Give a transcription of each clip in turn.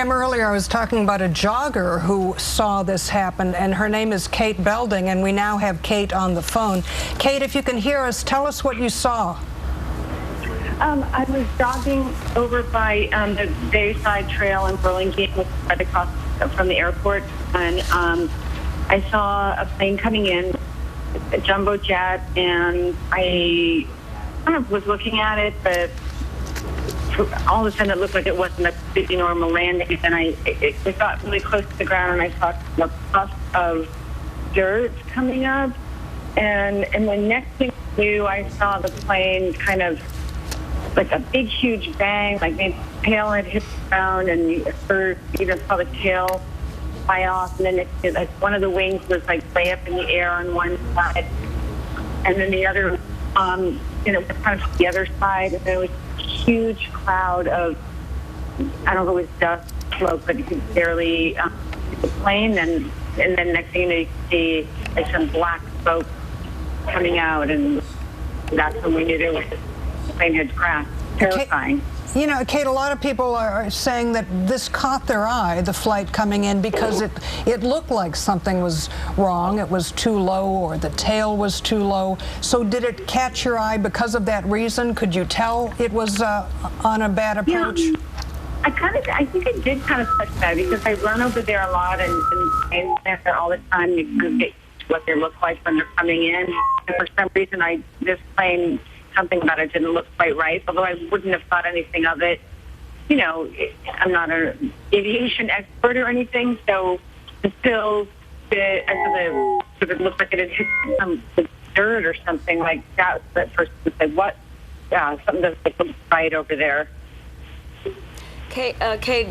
Pam, earlier I was talking about a jogger who saw this happen, and her name is Kate Belding, and we now have Kate on the phone. Kate, if you can hear us, tell us what you saw. I was jogging over by the Bayside Trail in Burlingame, right across from the airport, and I saw a plane coming in, a jumbo jet, and I kind of was looking at it, but all of a sudden it looked like it wasn't a busy normal landing, and it got really close to the ground, and I saw a puff of dirt coming up, and the next thing I knew, I saw the plane kind of like a big, huge bang, like maybe the tail had hit the ground, and you even saw the tail fly off, and then like one of the wings was like way up in the air on one side, and then the other, was kind of the other side, and there was a huge cloud of, I don't know if it was dust, smoke, but you could barely see the plane, and then next thing you know, you could see like some black smoke coming out, and that's when we knew there was the plane had crashed. Terrifying. You know, Kate, a lot of people are saying that this caught their eye, the flight coming in, because it looked like something was wrong. It was too low, or the tail was too low. So did it catch your eye because of that reason? Could you tell it was on a bad approach? Yeah. I think it did kind of touch that, because I run over there a lot and there all the time. You kind of get what they look like when they're coming in. And for some reason, this plane, something about it didn't look quite right, although I wouldn't have thought anything of it. You know, I'm not an aviation expert or anything, so still, it looked like it had hit some dirt or something like that. At first, I said, what? Yeah, something doesn't look right over there. Kate,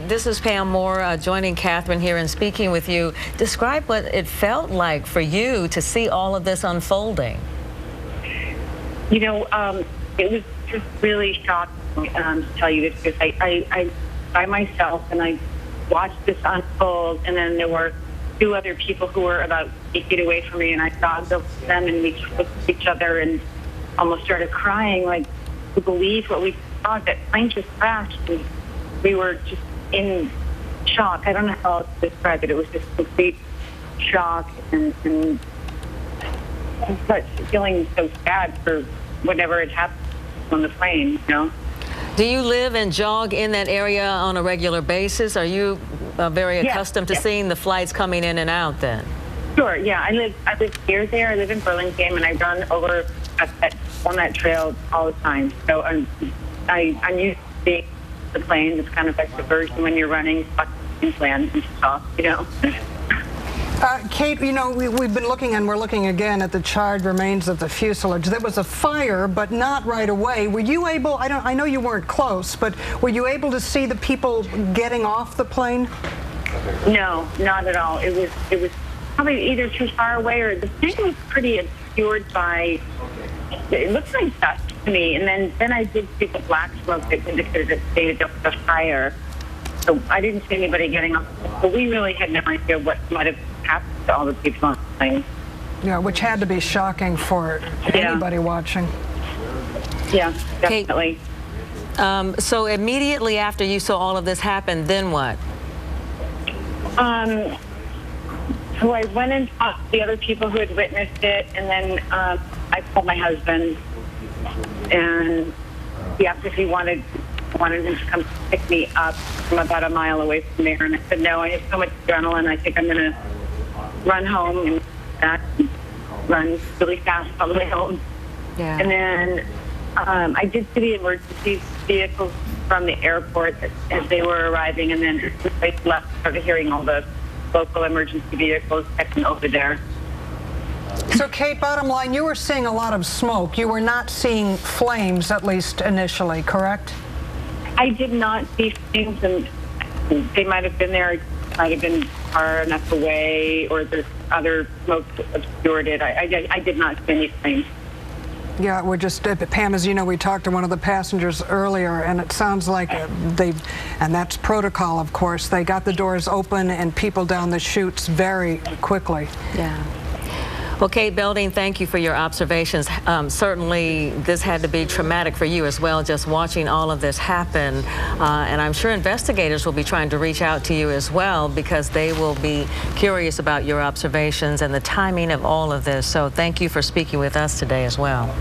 this is Pam Moore joining Catherine here and speaking with you. Describe what it felt like for you to see all of this unfolding. You know, it was just really shocking, to tell you the truth. I by myself, and I watched this unfold, and then there were two other people who were about 8 feet away from me, and I dogged them, and we looked at each other and almost started crying, like, to believe what we saw. That plane just crashed, and we were just in shock. I don't know how else to describe it. It was just complete shock, and but feeling so bad for whatever had happened on the plane, you know. Do you live and jog in that area on a regular basis? Are you very accustomed to seeing the flights coming in and out then? Sure, yeah. I live near there. I live in Burlingame, and I run over on that trail all the time. So I'm used to seeing the planes. It's kind of like diversion when you're running, land and stuff, you know. Kate, you know, we've been looking, and we're looking again at the charred remains of the fuselage. There was a fire, but not right away. Were you able, I know you weren't close, but were you able to see the people getting off the plane? No, not at all. It was probably either too far away, or the thing was pretty obscured by, it looked like dust to me, and then I did see the black smoke that indicated that they had a fire. So I didn't see anybody getting off, but we really had no idea what might have happened to all the people on the plane. Yeah, which had to be shocking for anybody watching. Yeah, definitely. Kate, so immediately after you saw all of this happen, then what? So I went and talked to the other people who had witnessed it, and then I called my husband, and he asked if he wanted him to come pick me up from about a mile away from there, and I said, no, I have so much adrenaline, I think I'm going to run home and run really fast all the way home. Yeah. And then I did see the emergency vehicles from the airport as they were arriving, and then as I left, started hearing all the local emergency vehicles heading over there. So, Kate, bottom line, you were seeing a lot of smoke. You were not seeing flames, at least initially, correct? I did not see flames, and they might have been there, might have been far enough away, or there's other smoke obscured it. I did not see any flames. Yeah, we're just, Pam, as you know, we talked to one of the passengers earlier, and it sounds like and that's protocol, of course, they got the doors open and people down the chutes very quickly. Yeah. Well, Kate Belding, thank you for your observations. Certainly, this had to be traumatic for you as well, just watching all of this happen. And I'm sure investigators will be trying to reach out to you as well, because they will be curious about your observations and the timing of all of this. So thank you for speaking with us today as well.